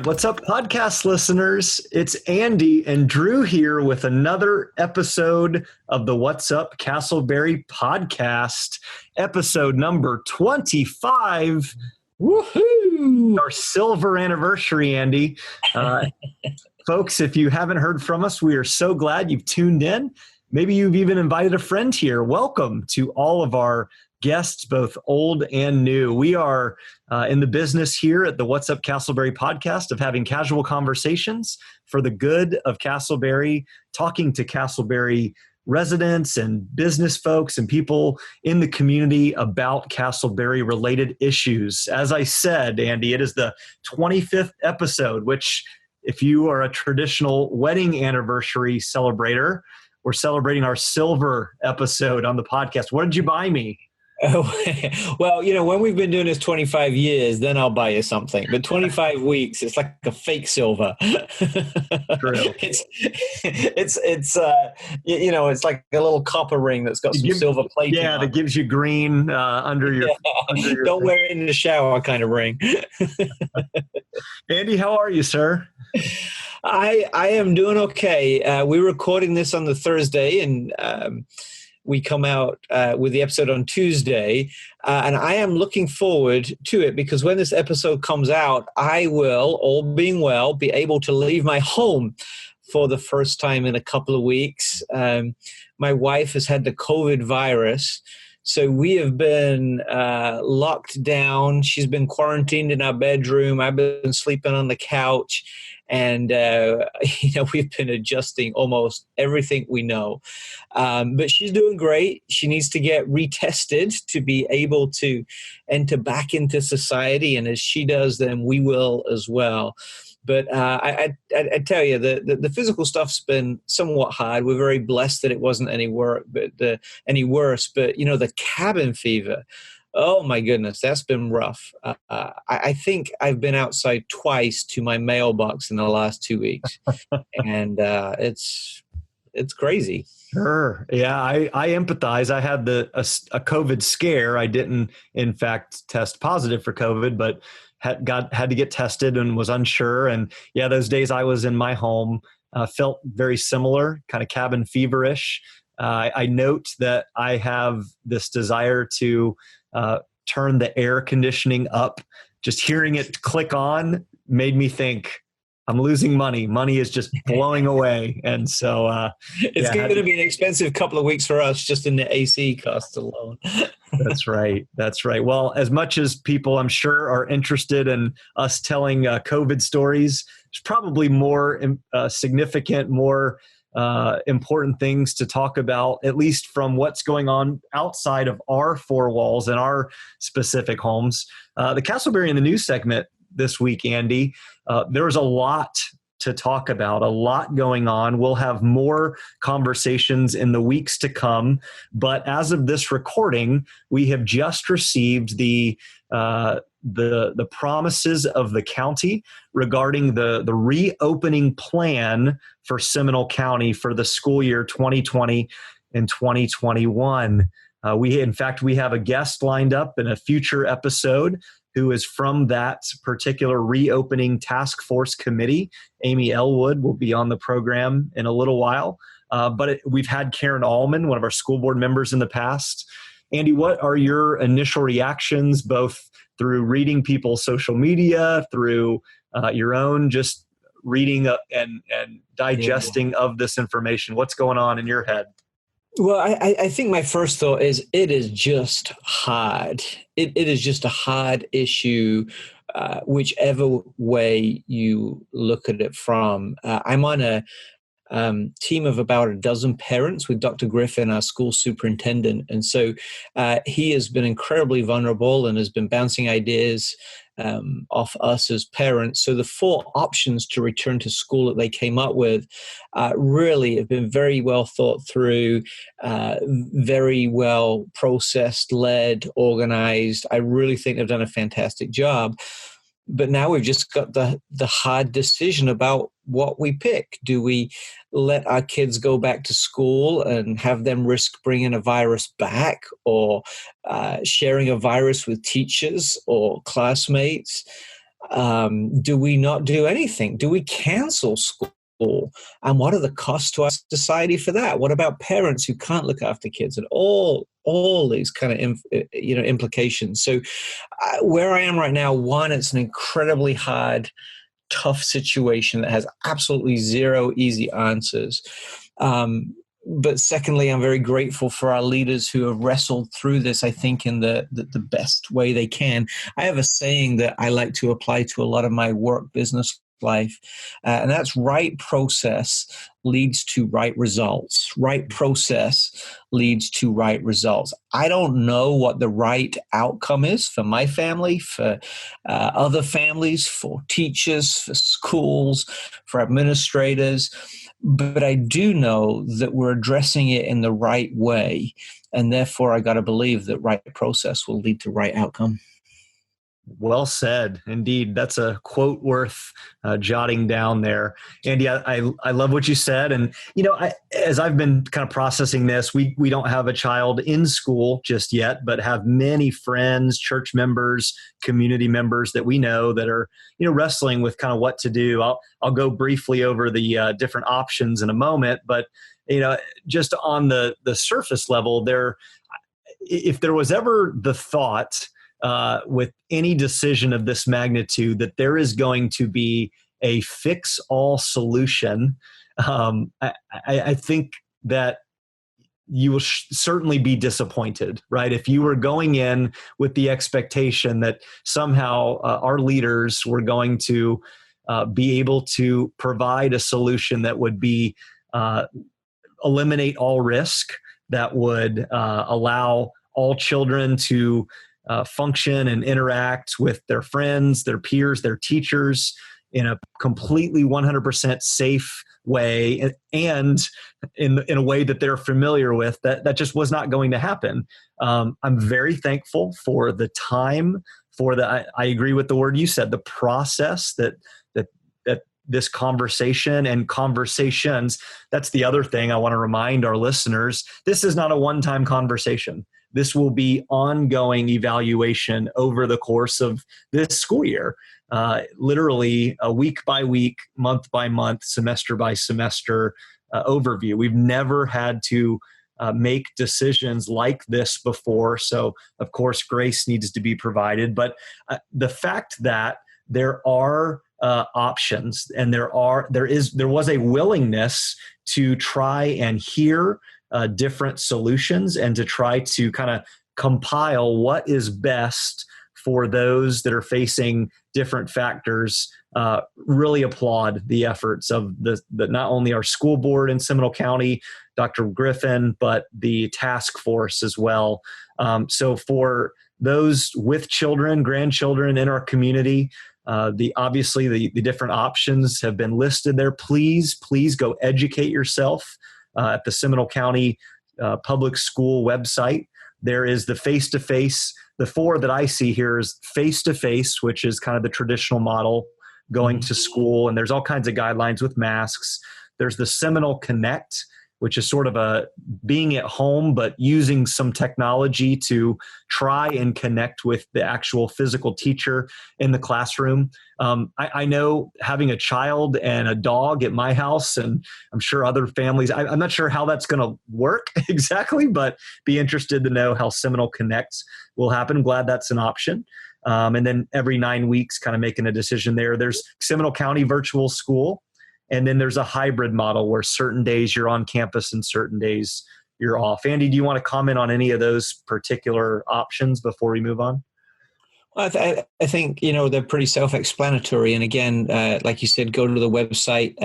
What's up, podcast listeners? It's Andy and Drew here with another episode of the What's Up Castleberry podcast, episode number 25. Woohoo! Our silver anniversary, Andy. Folks, if you haven't heard from us, we are so glad you've tuned in. Maybe you've even invited a friend here. Welcome to all of our guests, both old and new. We are in the business here at the What's Up Castleberry podcast of having casual conversations for the good of Castleberry, talking to Castleberry residents and business folks and people in the community about Castleberry related issues. As I said, Andy, it is the 25th episode, which if you are a traditional wedding anniversary celebrator, we're celebrating our silver episode on the podcast. What did you buy me? Oh, well, when we've been doing this 25 years, then I'll buy you something. But 25 weeks, it's like a fake silver. True. It's like a little copper ring that's got some silver plating. Yeah, that gives you green under your. Under your Don't wear it in the shower kind of ring. Andy, how are you, sir? I am doing okay. We're recording this on the Thursday, and we come out with the episode on Tuesday, and I am looking forward to it because when this episode comes out, I will, all being well, be able to leave my home for the first time in a couple of weeks. My wife has had the COVID virus, so we have been locked down. She's been quarantined in our bedroom. I've been sleeping on the couch. And, we've been adjusting almost everything we know. But she's doing great. She needs to get retested to be able to enter back into society. And as she does, then we will as well. But I tell you, the physical stuff's been somewhat hard. We're very blessed that it wasn't any worse. But the cabin fever, oh my goodness, that's been rough. I think I've been outside twice to my mailbox in the last 2 weeks, and it's crazy. Sure. Yeah, I empathize. I had a COVID scare. I didn't, in fact, test positive for COVID, but had to get tested and was unsure. And yeah, those days I was in my home felt very similar, kind of cabin feverish. I note that I have this desire to turn the air conditioning up. Just hearing it click on made me think I'm losing money. Money is just blowing away. And so it's going to be an expensive couple of weeks for us just in the AC costs alone. That's right. Well, as much as people, I'm sure, are interested in us telling COVID stories, there's probably more significant, more important things to talk about, at least from what's going on outside of our four walls and our specific homes. The Castleberry in the News segment this week, Andy, there's a lot to talk about, a lot going on. We'll have more conversations in the weeks to come. But as of this recording, we have just received the promises of the county regarding the reopening plan for Seminole County for the school year 2020 and 2021. We have a guest lined up in a future episode who is from that particular reopening task force committee. Amy Elwood will be on the program in a little while. But we've had Karen Allman, one of our school board members in the past. Andy, what are your initial reactions, both through reading people's social media, through your own just reading and digesting of this information? What's going on in your head? Well, I think my first thought is it is just hard. It is just a hard issue, whichever way you look at it from. I'm on a team of about a dozen parents with Dr. Griffin, our school superintendent. And so he has been incredibly vulnerable and has been bouncing ideas off us as parents. So the four options to return to school that they came up with really have been very well thought through, very well processed, led, organized. I really think they've done a fantastic job. But now we've just got the hard decision about what we pick. Do we let our kids go back to school and have them risk bringing a virus back, or sharing a virus with teachers or classmates? Do we not do anything? Do we cancel school? And what are the costs to our society for that? What about parents who can't look after kids, and all these kind of implications? So where I am right now, one, it's an incredibly hard, tough situation that has absolutely zero easy answers. But secondly, I'm very grateful for our leaders who have wrestled through this, I think, in the best way they can. I have a saying that I like to apply to a lot of my work business life, and that's right process leads to right results. Right process leads to right results. I don't know what the right outcome is for my family, for other families, for teachers, for schools, for administrators, but I do know that we're addressing it in the right way, and therefore I got to believe that right process will lead to right outcome. Well said. Indeed. That's a quote worth jotting down there. Andy, I love what you said. And, as I've been kind of processing this, we don't have a child in school just yet, but have many friends, church members, community members that we know that are, wrestling with kind of what to do. I'll go briefly over the different options in a moment, but, just on the surface level if there was ever the thought with any decision of this magnitude that there is going to be a fix-all solution, I think that you will certainly be disappointed, right? If you were going in with the expectation that somehow our leaders were going to be able to provide a solution that would be eliminate all risk, that would allow all children to function and interact with their friends, their peers, their teachers in a completely 100% safe way, and in a way that they're familiar with, that just was not going to happen. I'm very thankful for the time, I agree with the word you said, the process that this conversation and conversations, that's the other thing I want to remind our listeners. This is not a one-time conversation. This will be ongoing evaluation over the course of this school year, literally a week by week, month by month, semester by semester overview. We've never had to make decisions like this before. So, of course, grace needs to be provided. But the fact that there are options, and there was a willingness to try and hear different solutions and to try to kind of compile what is best for those that are facing different factors. Really applaud the efforts of the not only our school board in Seminole County, Dr. Griffin, but the task force as well. So for those with children, grandchildren in our community, obviously the different options have been listed there. Please go educate yourself at the Seminole County Public School website. There is the face-to-face. The four that I see here is face-to-face, which is kind of the traditional model, going to school, and there's all kinds of guidelines with masks. There's the Seminole Connect, which is sort of a being at home, but using some technology to try and connect with the actual physical teacher in the classroom. I know having a child and a dog at my house, and I'm sure other families, I'm not sure how that's going to work exactly, but be interested to know how Seminole Connect will happen. Glad that's an option. And then every 9 weeks, kind of making a decision there. There's Seminole County Virtual School. And then there's a hybrid model where certain days you're on campus and certain days you're off. Andy, do you want to comment on any of those particular options before we move on? Well, I think, they're pretty self-explanatory. And again, like you said, go to the website.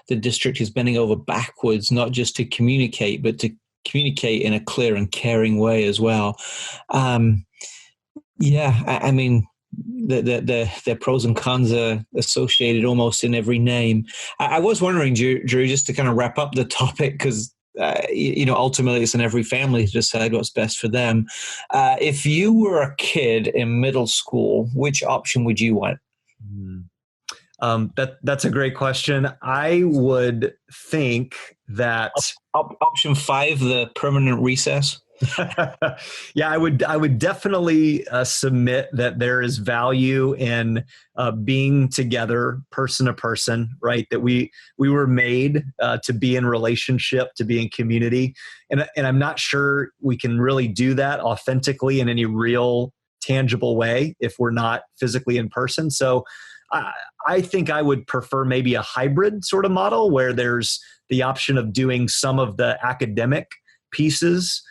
The district is bending over backwards, not just to communicate, but to communicate in a clear and caring way as well. I mean, the pros and cons are associated almost in every name. I was wondering, Drew, just to kind of wrap up the topic, because ultimately it's in every family to decide what's best for them. If you were a kid in middle school, which option would you want? That's a great question. I would think that option 5, the permanent recess. Yeah, I would definitely submit that there is value in being together, person to person, right? That we were made to be in relationship, to be in community, and I'm not sure we can really do that authentically in any real tangible way if we're not physically in person. So I, I think I would prefer maybe a hybrid sort of model where there's the option of doing some of the academic pieces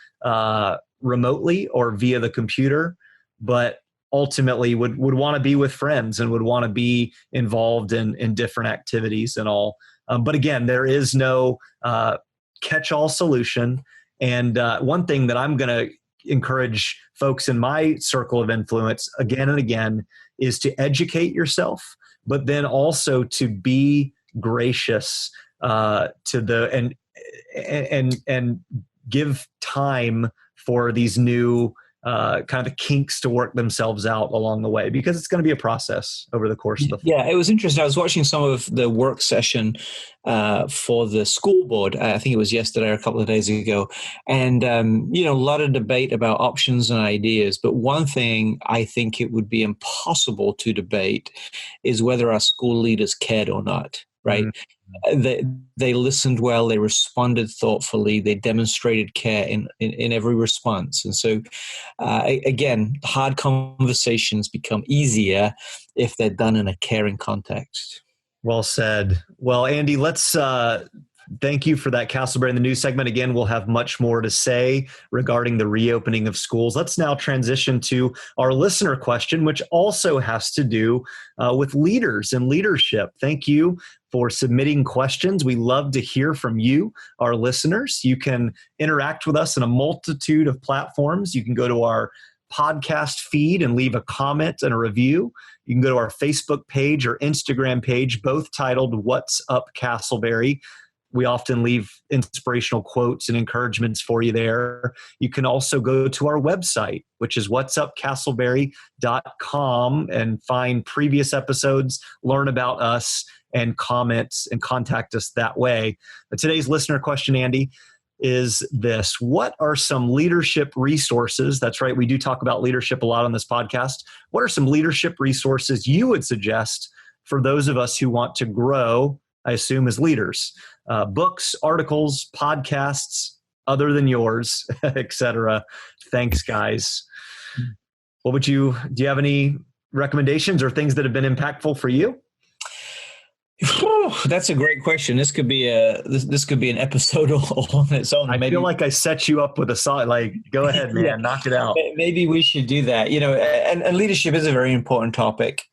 remotely or via the computer, but ultimately would want to be with friends and would want to be involved in different activities and all. But again, there is no catch-all solution. And one thing that I'm going to encourage folks in my circle of influence again and again is to educate yourself, but then also to be gracious to the and give time for these new kind of kinks to work themselves out along the way, because it's going to be a process over the course of the Yeah, it was interesting. I was watching some of the work session for the school board. I think it was yesterday or a couple of days ago. And, a lot of debate about options and ideas. But one thing I think it would be impossible to debate is whether our school leaders cared or not, right? They listened well, they responded thoughtfully, they demonstrated care in every response. And so, again, hard conversations become easier if they're done in a caring context. Well said. Well, Andy, let's thank you for that Castleberry in the News segment. Again, we'll have much more to say regarding the reopening of schools. Let's now transition to our listener question, which also has to do with leaders and leadership. Thank you for submitting questions. We love to hear from you, our listeners. You can interact with us in a multitude of platforms. You can go to our podcast feed and leave a comment and a review. You can go to our Facebook page or Instagram page, both titled What's Up Castleberry. We often leave inspirational quotes and encouragements for you there. You can also go to our website, which is whatsupcastleberry.com, and find previous episodes, learn about us, and comments and contact us that way. But today's listener question, Andy, is this: what are some leadership resources? That's right, we do talk about leadership a lot on this podcast. What are some leadership resources you would suggest for those of us who want to grow, I assume, as leaders? Books, articles, podcasts, other than yours, etc. Thanks, guys. Do you have any recommendations or things that have been impactful for you? That's a great question. This could be this could be an episode on its own. I feel like I set you up with a song. Like, go ahead, man, yeah. Knock it out. Maybe we should do that. And leadership is a very important topic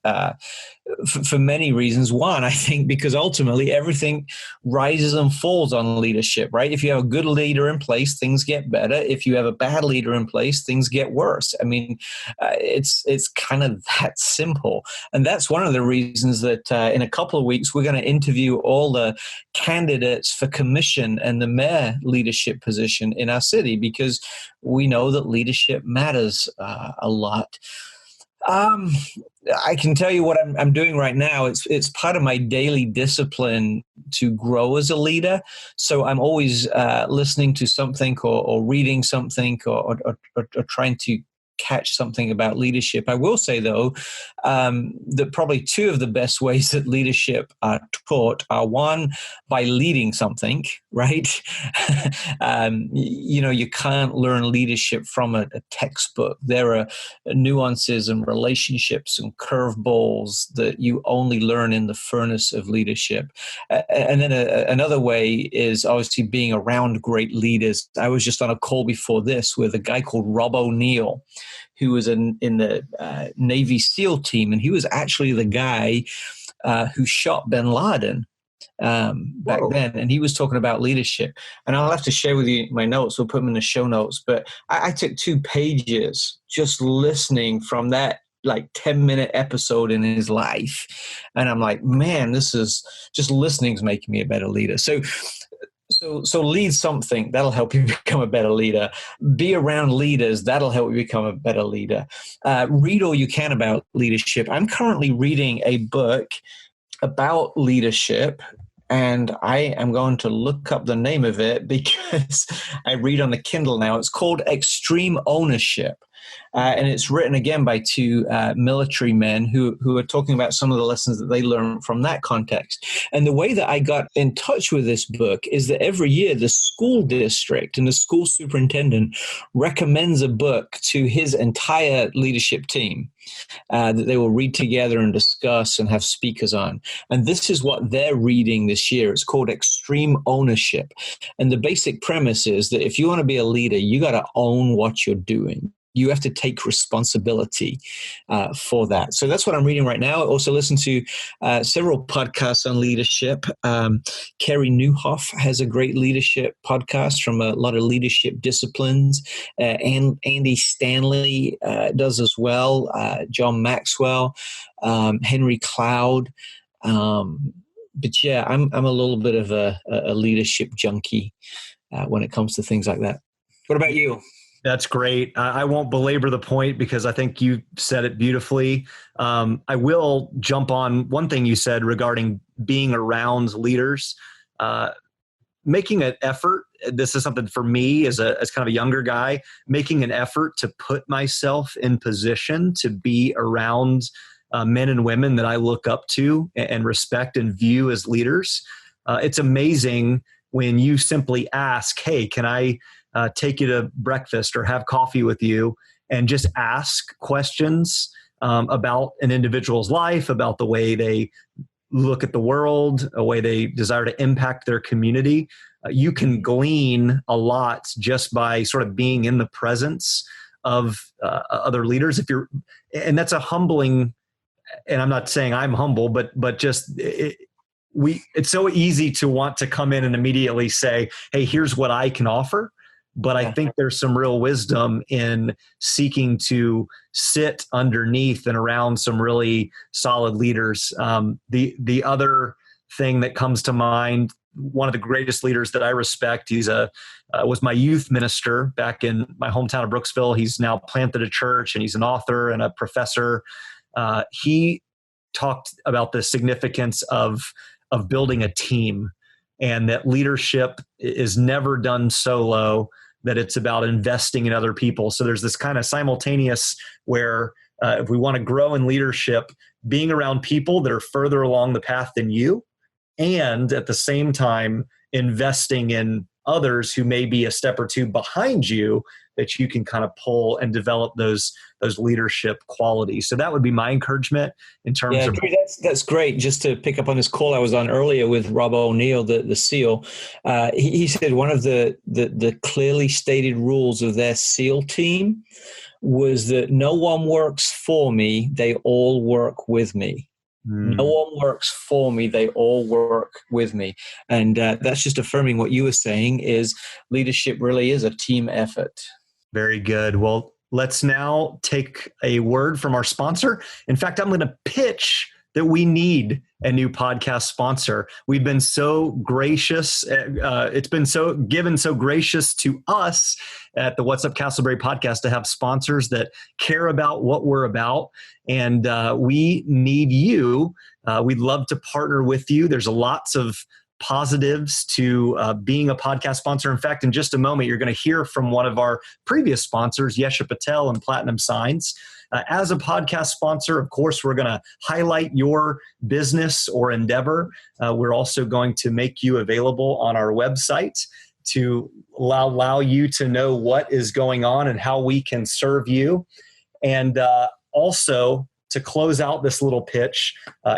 for many reasons. One, I think, because ultimately everything rises and falls on leadership, right? If you have a good leader in place, things get better. If you have a bad leader in place, things get worse. I mean, it's kind of that simple. And that's one of the reasons that in a couple of weeks, we're going to interview all the candidates for commission and the mayor leadership position in our city, because we know that leadership matters a lot. I can tell you what I'm doing right now. It's part of my daily discipline to grow as a leader. So I'm always listening to something or reading something or trying to catch something about leadership. I will say, though, that probably two of the best ways that leadership are taught are, one, by leading something, right? You can't learn leadership from a textbook. There are nuances and relationships and curveballs that you only learn in the furnace of leadership. And then another way is obviously being around great leaders. I was just on a call before this with a guy called Rob O'Neill, who was in the Navy SEAL team, and he was actually the guy who shot bin Laden back then, and he was talking about leadership. And I'll have to share with you my notes. We'll put them in the show notes. But I took 2 pages just listening from that 10-minute episode in his life, and I'm like, man, this is just listening's making me a better leader. So lead something, that'll help you become a better leader. Be around leaders, that'll help you become a better leader. Read all you can about leadership. I'm currently reading a book about leadership and I am going to look up the name of it because I read on the Kindle now. It's called Extreme Ownership. And it's written again by two military men who are talking about some of the lessons that they learned from that context. And the way that I got in touch with this book is that every year the school district and the school superintendent recommends a book to his entire leadership team that they will read together and discuss and have speakers on. And this is what they're reading this year. It's called Extreme Ownership. And the basic premise is that if you want to be a leader, you got to own what you're doing. You have to take responsibility for that. So that's what I'm reading right now. I also listen to several podcasts on leadership. Carey Nieuwhof has a great leadership podcast from a lot of leadership disciplines. And Andy Stanley does as well. John Maxwell, Henry Cloud. But yeah, I'm a little bit of a leadership junkie when it comes to things like that. What about you? That's great. I won't belabor the point because I think you said it beautifully. I will jump on one thing you said regarding being around leaders, making an effort. This is something for me as kind of a younger guy, making an effort to put myself in position to be around men and women that I look up to and respect and view as leaders. It's amazing when you simply ask, hey, can I take you to breakfast or have coffee with you, and just ask questions about an individual's life, about the way they look at the world, a way they desire to impact their community. You can glean a lot just by sort of being in the presence of other leaders. And that's a humbling, and I'm not saying I'm humble, but just it's so easy to want to come in and immediately say, hey, here's what I can offer. But I think there's some real wisdom in seeking to sit underneath and around some really solid leaders. The other thing that comes to mind, one of the greatest leaders that I respect, he's was my youth minister back in my hometown of Brooksville. He's now planted a church, and he's an author and a professor. He talked about the significance of building a team, and that leadership is never done solo, that it's about investing in other people. So there's this kind of simultaneous where if we want to grow in leadership, being around people that are further along the path than you, and at the same time investing in others who may be a step or two behind you, that you can kind of pull and develop those leadership qualities. So that would be my encouragement in terms of. That's great. Just to pick up on this call I was on earlier with Rob O'Neill, the SEAL, he said one of the clearly stated rules of their SEAL team was that no one works for me, they all work with me. No one works for me, they all work with me. And that's just affirming what you were saying, is leadership really is a team effort. Very good. Well, let's now take a word from our sponsor. In fact, I'm going to pitch that we need a new podcast sponsor. We've been so gracious. It's been so gracious to us at the What's Up Castleberry podcast to have sponsors that care about what we're about. And we need you. We'd love to partner with you. There's lots of positives to being a podcast sponsor. In fact, in just a moment, you're going to hear from one of our previous sponsors, Yesha Patel and Platinum Signs. As a podcast sponsor, of course, we're going to highlight your business or endeavor. We're also going to make you available on our website to allow you to know what is going on and how we can serve you. And also, to close out this little pitch,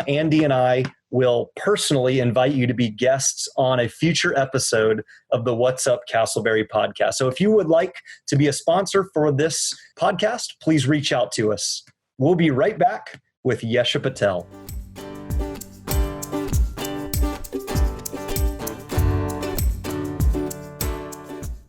Andy and I will personally invite you to be guests on a future episode of the What's Up Castleberry podcast. So if you would like to be a sponsor for this podcast, please reach out to us. We'll be right back with Yesha Patel.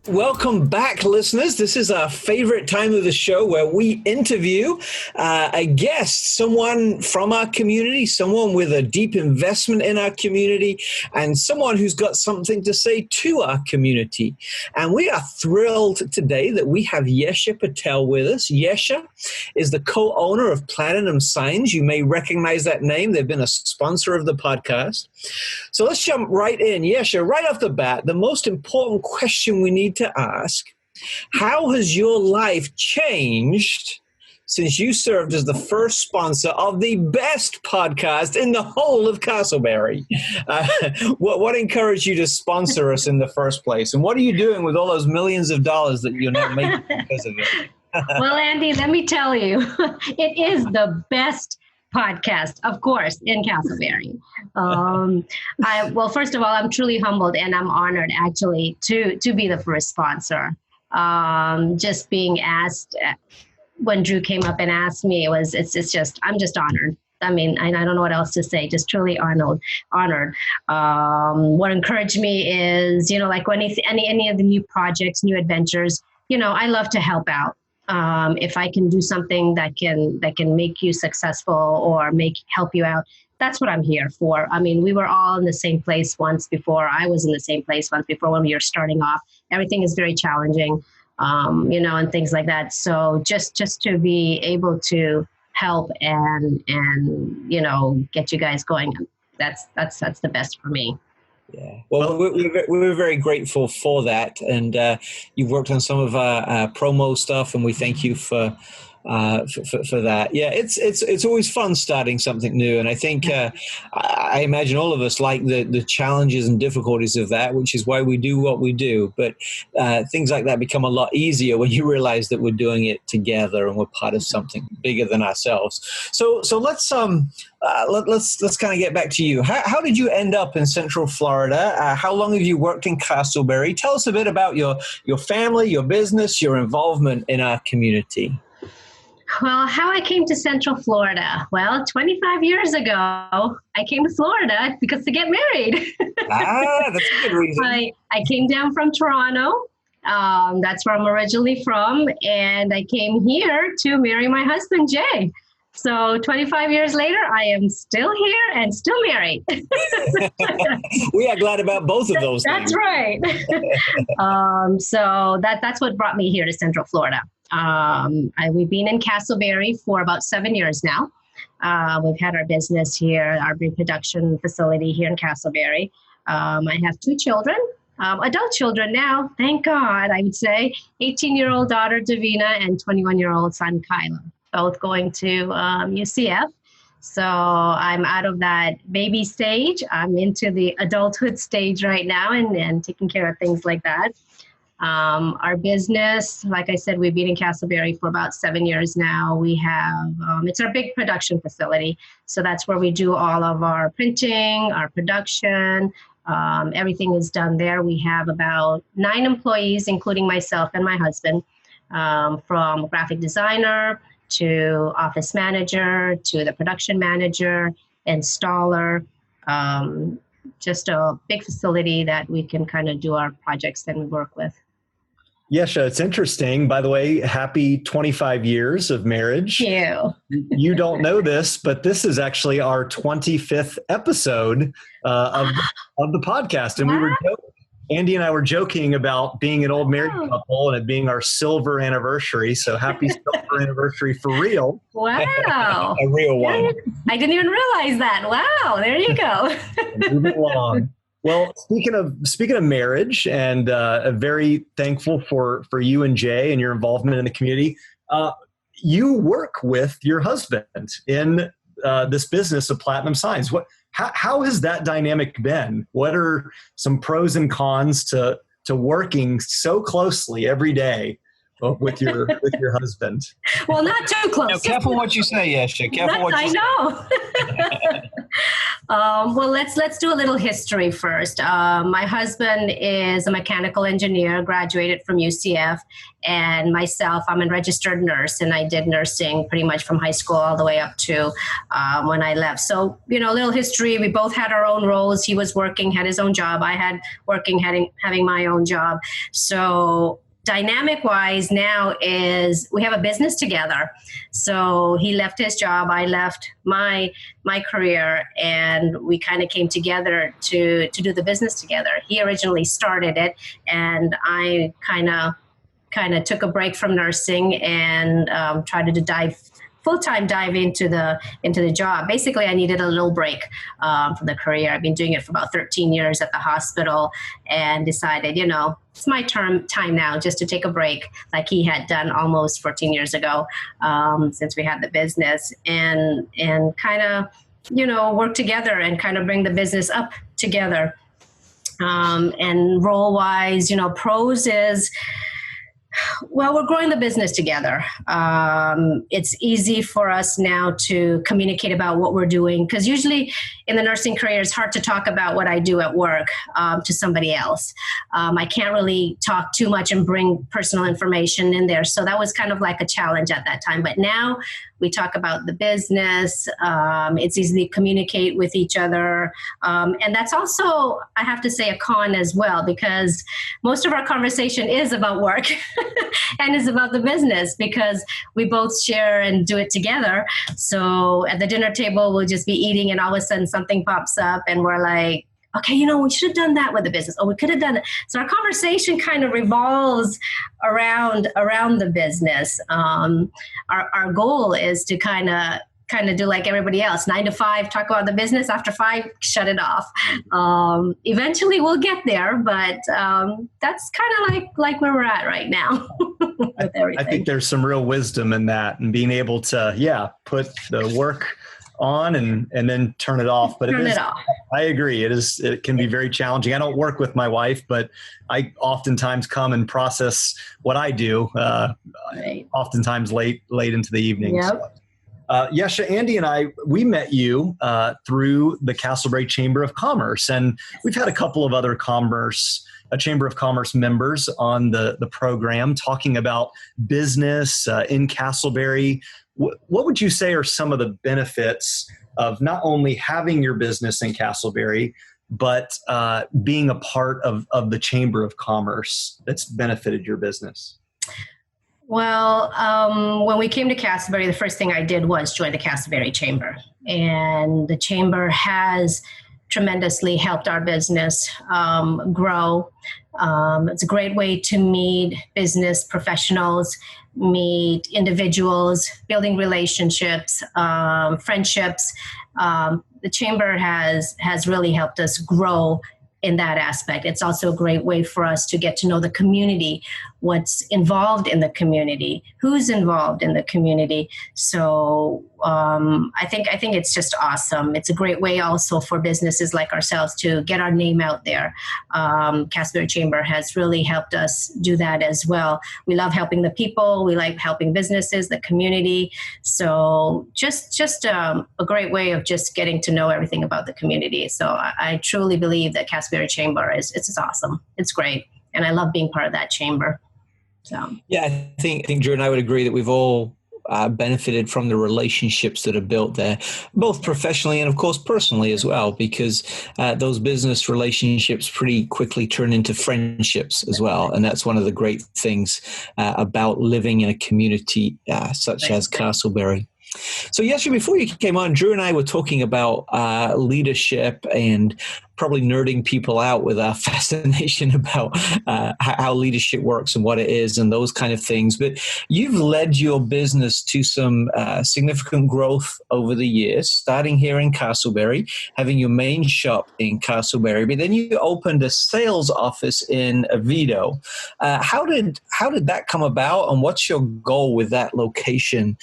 Welcome back, listeners. This is our favorite time of the show where we interview a guest, someone from our community, someone with a deep investment in our community, and someone who's got something to say to our community. And we are thrilled today that we have Yesha Patel with us. Yesha is the co-owner of Platinum Signs. You may recognize that name. They've been a sponsor of the podcast. So let's jump right in. Yesha, right off the bat, the most important question we need to ask: how has your life changed since you served as the first sponsor of the best podcast in the whole of Castleberry? What encouraged you to sponsor us in the first place? And what are you doing with all those millions of dollars that you're now making because of it? Well, Andy, let me tell you, it is the best podcast, of course, in Castleberry. Well, first of all, I'm truly humbled and I'm honored actually to be the first sponsor. Just being asked when Drew came up and asked me, I'm just honored. I mean, I don't know what else to say, just truly honored. What encouraged me is, like when any of the new projects, new adventures, I love to help out. If I can do something that can make you successful or help you out, that's what I'm here for. I mean, we were all in the same place once before. I was in the same place once before when we were starting off. Everything is very challenging, and things like that. So just to be able to help and get you guys going, that's the best for me. Yeah. Well, we're very grateful for that. And you've worked on some of our promo stuff, and we thank you for that. Yeah, it's always fun starting something new. And I think I imagine all of us like the challenges and difficulties of that, which is why we do what we do. But things like that become a lot easier when you realize that we're doing it together and we're part of something bigger than ourselves. So let's kind of get back to you. How did you end up in Central Florida? How long have you worked in Castleberry? Tell us a bit about your family, your business, your involvement in our community. Well, how I came to Central Florida. Well, 25 years ago, I came to Florida to get married. That's a good reason. I came down from Toronto. That's where I'm originally from. And I came here to marry my husband, Jay. So 25 years later, I am still here and still married. We are glad about both of those things. That's right. So that's what brought me here to Central Florida. We've been in Castleberry for about 7 years now. We've had our business here, our reproduction facility here in Castleberry. I have 2 children, adult children now, thank God, I would say. 18-year-old daughter, Davina, and 21-year-old son, Kyla, both going to UCF. So I'm out of that baby stage. I'm into the adulthood stage right now and taking care of things like that. Our business, like I said, we've been in Castleberry for about 7 years now. We have, it's our big production facility. So that's where we do all of our printing, our production, everything is done there. We have about 9 employees, including myself and my husband, from graphic designer to office manager to the production manager, installer, just a big facility that we can kind of do our projects that we work with. Yesha, it's interesting. By the way, happy 25 years of marriage. Thank you. You don't know this, but this is actually our 25th episode of the podcast. And Andy and I were joking about being an old married couple and it being our silver anniversary. So happy silver anniversary for real. Wow. A real one. I didn't even realize that. Wow. There you go. Moving along. Well, speaking of marriage, and very thankful for you and Jay and your involvement in the community. You work with your husband in this business of Platinum Signs. How has that dynamic been? What are some pros and cons to working so closely every day with your husband. Well, not too close. Now, careful what you say, Yesha. Careful what you say. I know. Well, let's do a little history first. My husband is a mechanical engineer, graduated from UCF, and myself, I'm a registered nurse, and I did nursing pretty much from high school all the way up to when I left. So, a little history. We both had our own roles. He was working, had his own job. I had working, having my own job. So dynamic wise now is we have a business together. So he left his job, I left my career, and we kind of came together to do the business together. He originally started it, and I kind of took a break from nursing and tried to full-time dive into the job. Basically, I needed a little break from the career. I've been doing it for about 13 years at the hospital, and decided, it's my time now just to take a break, like he had done almost 14 years ago, since we had the business, and kind of, work together and kind of bring the business up together. And role-wise, pros is, well, we're growing the business together. It's easy for us now to communicate about what we're doing, because usually in the nursing career, it's hard to talk about what I do at work to somebody else. I can't really talk too much and bring personal information in there. So that was kind of like a challenge at that time. But now we talk about the business. It's easy to communicate with each other. And that's also, I have to say, a con as well, because most of our conversation is about work and is about the business, because we both share and do it together. So at the dinner table, we'll just be eating, and all of a sudden something pops up and we're like, okay, we should have done that with the business. Oh, we could have done it. So our conversation kind of revolves around the business. Our goal is to kind of do like everybody else, 9 to 5, talk about the business. After 5, shut it off. Eventually we'll get there, but that's kind of like where we're at right now with everything. I think there's some real wisdom in that, and being able to, put the work on and then turn it off. But it off. I agree. It can be very challenging. I don't work with my wife, but I oftentimes come and process what I do, right. Oftentimes late into the evening. Yep. So. Yesha, Andy and we met you through the Castleberry Chamber of Commerce, and we've had a couple of other Chamber of Commerce members on the program talking about business in Castleberry. What would you say are some of the benefits of not only having your business in Castleberry, but being a part of the Chamber of Commerce that's benefited your business? Well, when we came to Castleberry, the first thing I did was join the Castleberry Chamber. And the Chamber has tremendously helped our business grow. It's a great way to meet business professionals, meet individuals, building relationships, friendships. The Chamber has really helped us grow in that aspect. It's also a great way for us to get to know the community, what's involved in the community, who's involved in the community. So I think it's just awesome. It's a great way also for businesses like ourselves to get our name out there. Castleberry Chamber has really helped us do that as well. We love helping the people. We like helping businesses, the community. So just a great way of just getting to know everything about the community. So I truly believe that Castleberry Chamber it's awesome. It's great. And I love being part of that chamber. So yeah, I think Drew and I would agree that we've all benefited from the relationships that are built there, both professionally and of course personally as well, because those business relationships pretty quickly turn into friendships as well. And that's one of the great things about living in a community such as Castleberry. So yesterday, before you came on, Drew and I were talking about leadership and probably nerding people out with our fascination about how leadership works and what it is and those kind of things. But you've led your business to some significant growth over the years, starting here in Castleberry, having your main shop in Castleberry, but then you opened a sales office in Oviedo. How did that come about, and what's your goal with that location,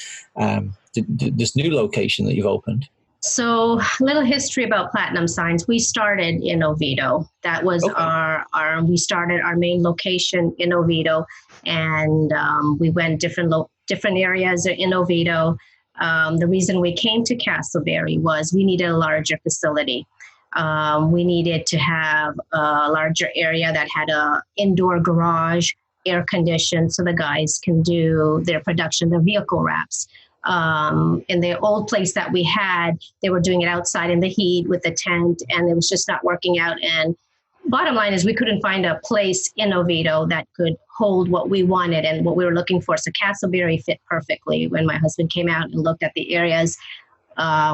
this new location that you've opened? So, a little history about Platinum Signs. We started in Oviedo. That was Okay. we started our main location in Oviedo, and we went different areas in Oviedo. The reason we came to Castleberry was we needed a larger facility. We needed to have a larger area that had a indoor garage, air conditioned, so the guys can do their production, their vehicle wraps. In the old place that we had, they were doing it outside in the heat with the tent, and it was just not working out. And bottom line is we couldn't find a place in Oviedo that could hold what we wanted and what we were looking for. So Castleberry fit perfectly. When my husband came out and looked at the areas,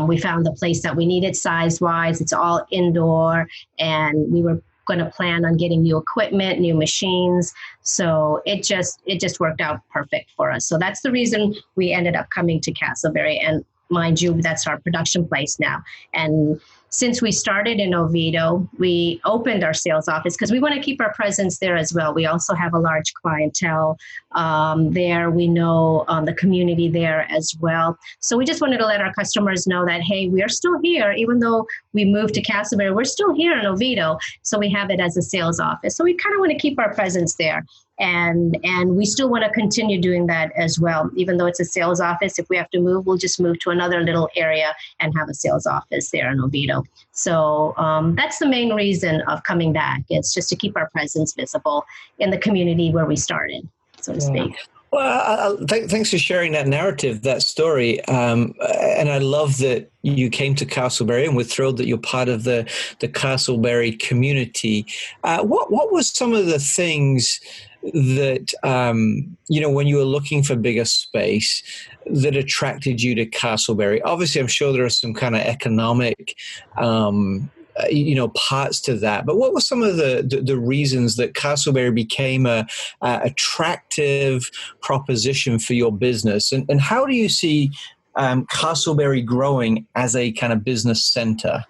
we found the place that we needed size-wise. It's all indoor, and we were going to plan on getting new equipment, new machines. So it just worked out perfect for us. So that's the reason we ended up coming to Castleberry. And mind you, that's our production place now. And since we started in Oviedo, we opened our sales office because we want to keep our presence there as well. We also have a large clientele there. We know the community there as well. So we just wanted to let our customers know that, hey, we are still here. Even though we moved to Castleberry, we're still here in Oviedo. So we have it as a sales office. So we kind of want to keep our presence there. And we still want to continue doing that as well. Even though it's a sales office, if we have to move, we'll just move to another little area and have a sales office there in Oviedo. So that's the main reason of coming back. It's just to keep our presence visible in the community where we started, so to speak. Well, thanks for sharing that narrative, that story. And I love that you came to Castleberry, and we're thrilled that you're part of the Castleberry community. What were some of the things that, when you were looking for bigger space that attracted you to Castleberry? Obviously, I'm sure there are some kind of economic parts to that. But what were some of the reasons that Castleberry became a attractive proposition for your business? And how do you see Castleberry growing as a kind of business center?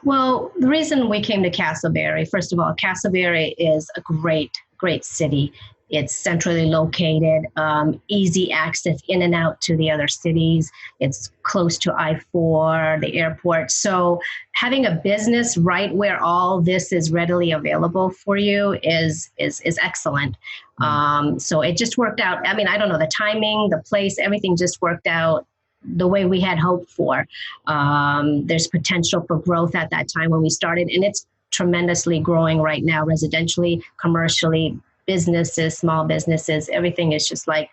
Well, the reason we came to Castleberry, first of all, Castleberry is a great city. It's centrally located, easy access in and out to the other cities. It's close to I-4, the airport. So having a business right where all this is readily available for you is excellent. So it just worked out. I mean, I don't know, the timing, the place, everything just worked out the way we had hoped for. There's potential for growth at that time when we started, and it's tremendously growing right now, residentially, commercially, businesses, small businesses, everything is just like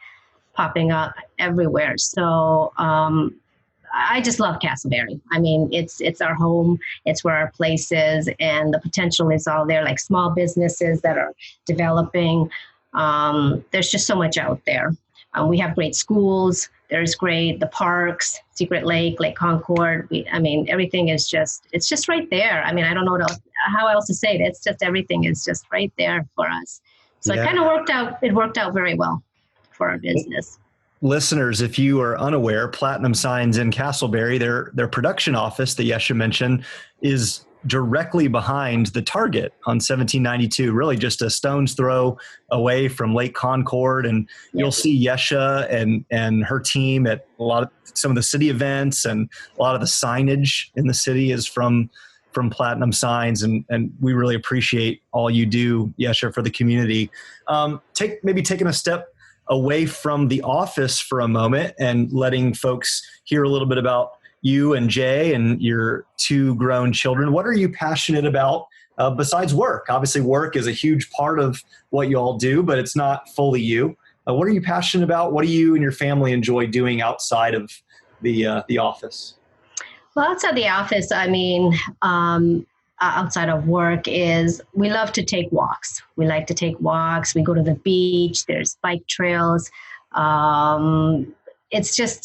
popping up everywhere. So I just love Castleberry. I mean, it's our home, it's where our place is, and the potential is all there, like small businesses that are developing. There's just so much out there. We have great schools. There's the parks, Secret Lake, Lake Concord. Everything is it's just right there. I mean, I don't know how else to say it. It's just, everything is just right there for us. So It kind of worked out. It worked out very well for our business. Listeners, if you are unaware, Platinum Signs in Castleberry, their production office that Yesha mentioned is directly behind the Target on 1792, really just a stone's throw away from Lake Concord. And you'll see Yesha and her team at some of the city events, and a lot of the signage in the city is from Platinum Signs. And we really appreciate all you do, Yesha, for the community. Taking a step away from the office for a moment and letting folks hear a little bit about you and Jay and your two grown children. What are you passionate about besides work? Obviously, work is a huge part of what you all do, but it's not fully you. What are you passionate about? What do you and your family enjoy doing outside of the office? Well, outside the office, outside of work, is we love to take walks. We like to take walks. We go to the beach. There's bike trails. It's just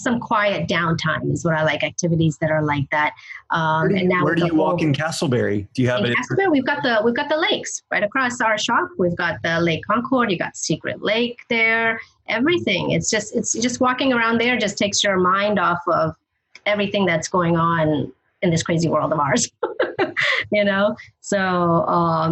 some quiet downtime is what I like. Activities that are like that. Where do you walk in Castleberry? Do you have it? Castleberry, we've got the lakes right across our shop. We've got the Lake Concord. You got Secret Lake there. Everything. It's just walking around there just takes your mind off of everything that's going on in this crazy world of ours. So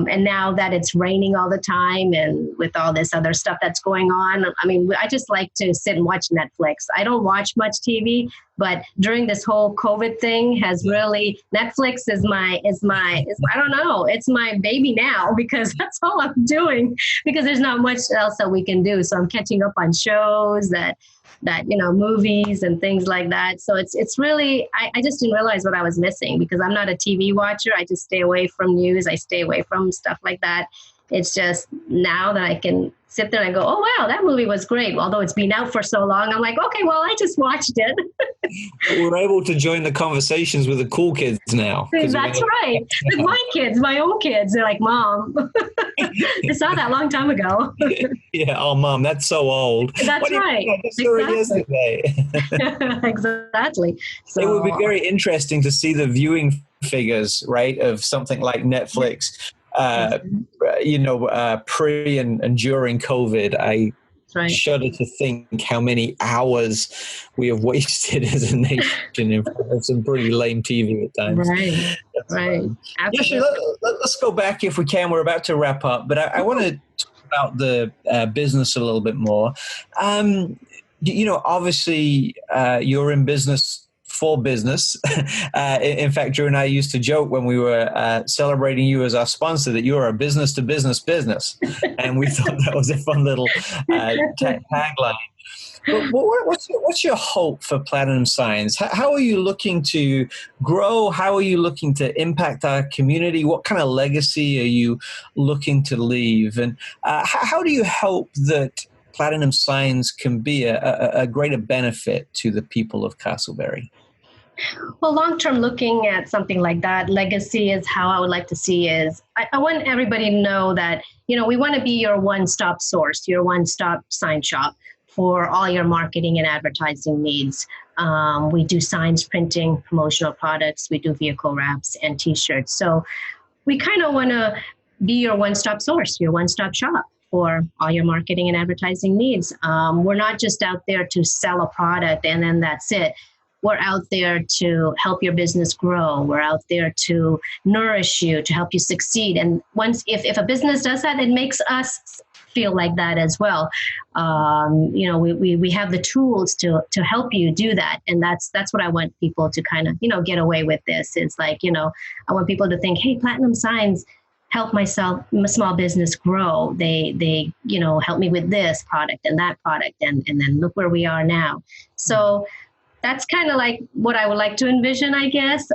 and now that it's raining all the time and with all this other stuff that's going on, I mean, I just like to sit and watch Netflix. I don't watch much TV, but during this whole COVID thing has really, Netflix is my I don't know, it's my baby now, because that's all I'm doing, because there's not much else that we can do. So I'm catching up on shows that movies and things like that. So it's really, I just didn't realize what I was missing, because I'm not a TV watcher. I just stay away from news. I stay away from stuff like that. It's just now that I can sit there and go, oh, wow, that movie was great. Although it's been out for so long, I'm like, okay, well, I just watched it. We're able to join the conversations with the cool kids now. That's right. With my kids, my own kids, they're like, Mom, I saw that a long time ago. Yeah. Oh, Mom, that's so old. That's right. Yesterday. Exactly. So, it would be very interesting to see the viewing figures, right, of something like Netflix. Pre and during COVID, I shudder to think how many hours we have wasted as a nation in front of some pretty lame TV at times. Right. Yesha, let's go back if we can. We're about to wrap up, but I want to talk about the business a little bit more. Obviously, you're in business for business. In fact, Drew and I used to joke when we were celebrating you as our sponsor that you are a business to business, and we thought that was a fun little tagline. But what's your hope for Platinum Signs? How are you looking to grow? How are you looking to impact our community? What kind of legacy are you looking to leave? And how do you hope that Platinum Signs can be a greater benefit to the people of Castleberry? Well, long-term, looking at something like that, legacy is how I would like to see is, I want everybody to know that, we want to be your one-stop source, your one-stop sign shop for all your marketing and advertising needs. We do signs, printing, promotional products. We do vehicle wraps and T-shirts. So we kind of want to be your one-stop source, your one-stop shop for all your marketing and advertising needs. We're not just out there to sell a product and then that's it. We're out there to help your business grow. We're out there to nourish you, to help you succeed. And if a business does that, it makes us feel like that as well. We have the tools to help you do that. And that's what I want people to kind of, get away with this. It's like, I want people to think, hey, Platinum Signs help my small business grow. They help me with this product and that product. And then look where we are now. So that's kind of like what I would like to envision, I guess.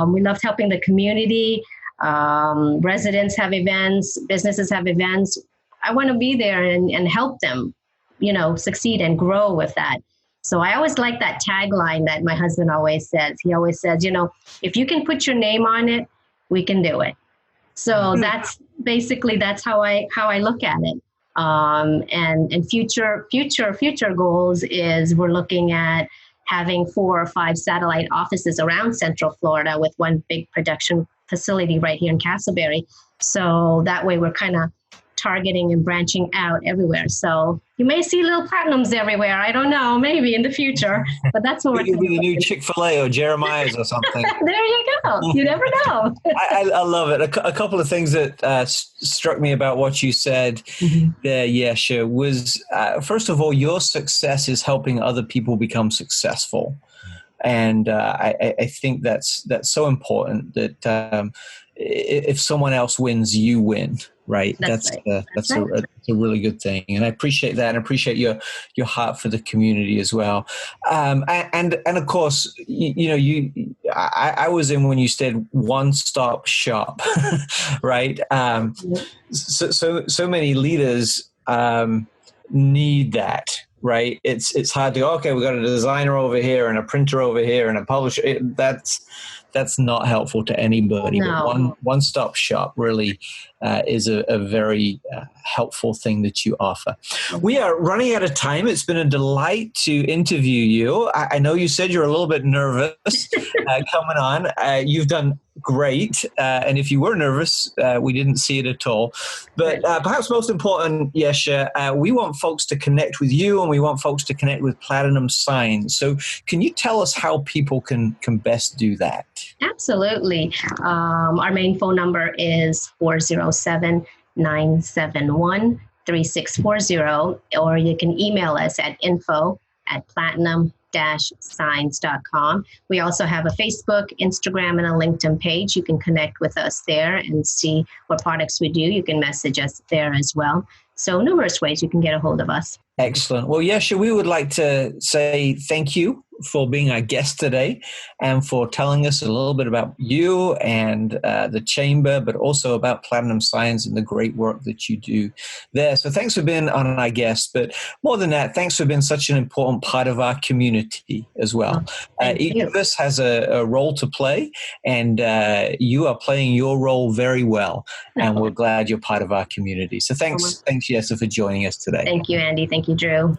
We loved helping the community. Residents have events, businesses have events. I want to be there and help them, succeed and grow with that. So I always like that tagline that my husband always says. He always says, if you can put your name on it, we can do it. So that's how I look at it. And future goals is we're looking at having 4 or 5 satellite offices around Central Florida with one big production facility right here in Castleberry. So that way we're kind of targeting and branching out everywhere. So you may see little Platinums everywhere. I don't know, maybe in the future, but that's what we're doing. Maybe the new Chick-fil-A or Jeremiah's or something. There you go. You never know. I love it. A couple of things that struck me about what you said there, Yesha, was first of all, your success is helping other people become successful. And I think that's so important that if someone else wins, you win. Right. That's a really good thing. And I appreciate that. And I appreciate your heart for the community as well. And of course, I was in when you said one-stop shop, right? So many leaders need that, right? It's hard to go, okay, we've got a designer over here and a printer over here and a publisher. That's not helpful to anybody. No. But one-stop shop really is a very helpful thing that you offer. We are running out of time. It's been a delight to interview you. I know you said you're a little bit nervous coming on. You've done great. And if you were nervous, we didn't see it at all. But perhaps most important, Yesha, we want folks to connect with you and we want folks to connect with Platinum Signs. So can you tell us how people can best do that? Absolutely. Our main phone number is 407-971-3640, or you can email us at info@platinum-signs.com. We also have a Facebook, Instagram, and a LinkedIn page. You can connect with us there and see what products we do. You can message us there as well. So numerous ways you can get a hold of us. Excellent. Well, Yesha, we would like to say thank you for being our guest today and for telling us a little bit about you and the chamber, but also about Platinum Signs and the great work that you do there. So thanks for being on our guest, but more than that, thanks for being such an important part of our community as well. Each of us has a role to play, and you are playing your role very well, and we're glad you're part of our community. So thanks, Yesha, for joining us today. Thank you, Andy. Thank you, Drew.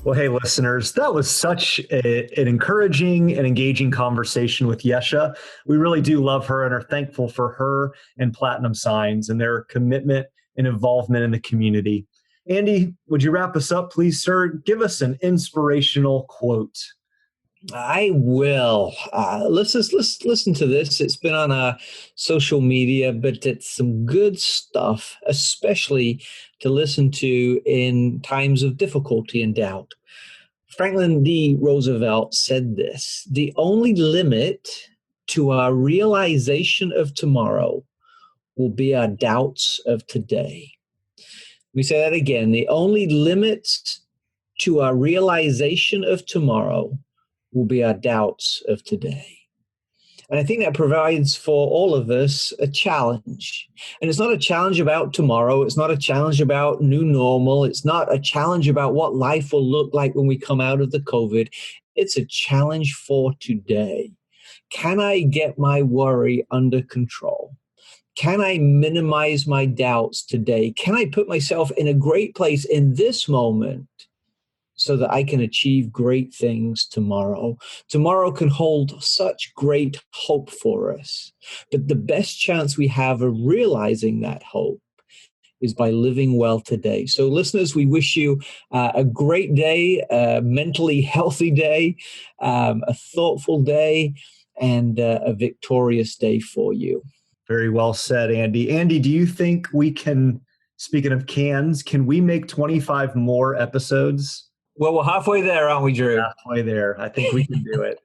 Well, hey, listeners, that was such an encouraging and engaging conversation with Yesha. We really do love her and are thankful for her and Platinum Signs and their commitment and involvement in the community. Andy, would you wrap us up, please, sir? Give us an inspirational quote. I will. Let's listen to this. It's been on our social media, but it's some good stuff, especially to listen to in times of difficulty and doubt. Franklin D. Roosevelt said this: "The only limit to our realization of tomorrow will be our doubts of today." We say that again. The only limit to our realization of tomorrow will be our doubts of today. And I think that provides for all of us a challenge. And it's not a challenge about tomorrow. It's not a challenge about new normal. It's not a challenge about what life will look like when we come out of the COVID. It's a challenge for today. Can I get my worry under control? Can I minimize my doubts today? Can I put myself in a great place in this moment so that I can achieve great things tomorrow? Tomorrow can hold such great hope for us. But the best chance we have of realizing that hope is by living well today. So listeners, we wish you a great day, a mentally healthy day, a thoughtful day, and a victorious day for you. Very well said, Andy. Andy, do you think we can, speaking of cans, can we make 25 more episodes? Well, we're halfway there, aren't we, Drew? Halfway there. I think we can do it.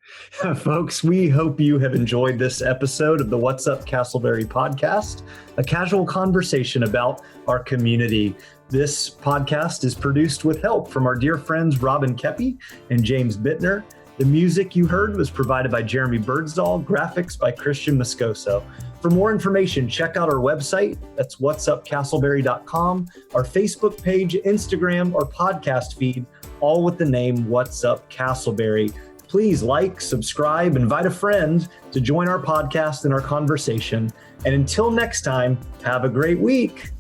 Folks, we hope you have enjoyed this episode of the What's Up Castleberry podcast, a casual conversation about our community. This podcast is produced with help from our dear friends Robin Kepi and James Bittner. The music you heard was provided by Jeremy Birdsall, graphics by Christian Moscoso. For more information, check out our website. That's whatsupcastleberry.com, our Facebook page, Instagram, or podcast feed, all with the name What's Up Castleberry. Please like, subscribe, invite a friend to join our podcast and our conversation. And until next time, have a great week.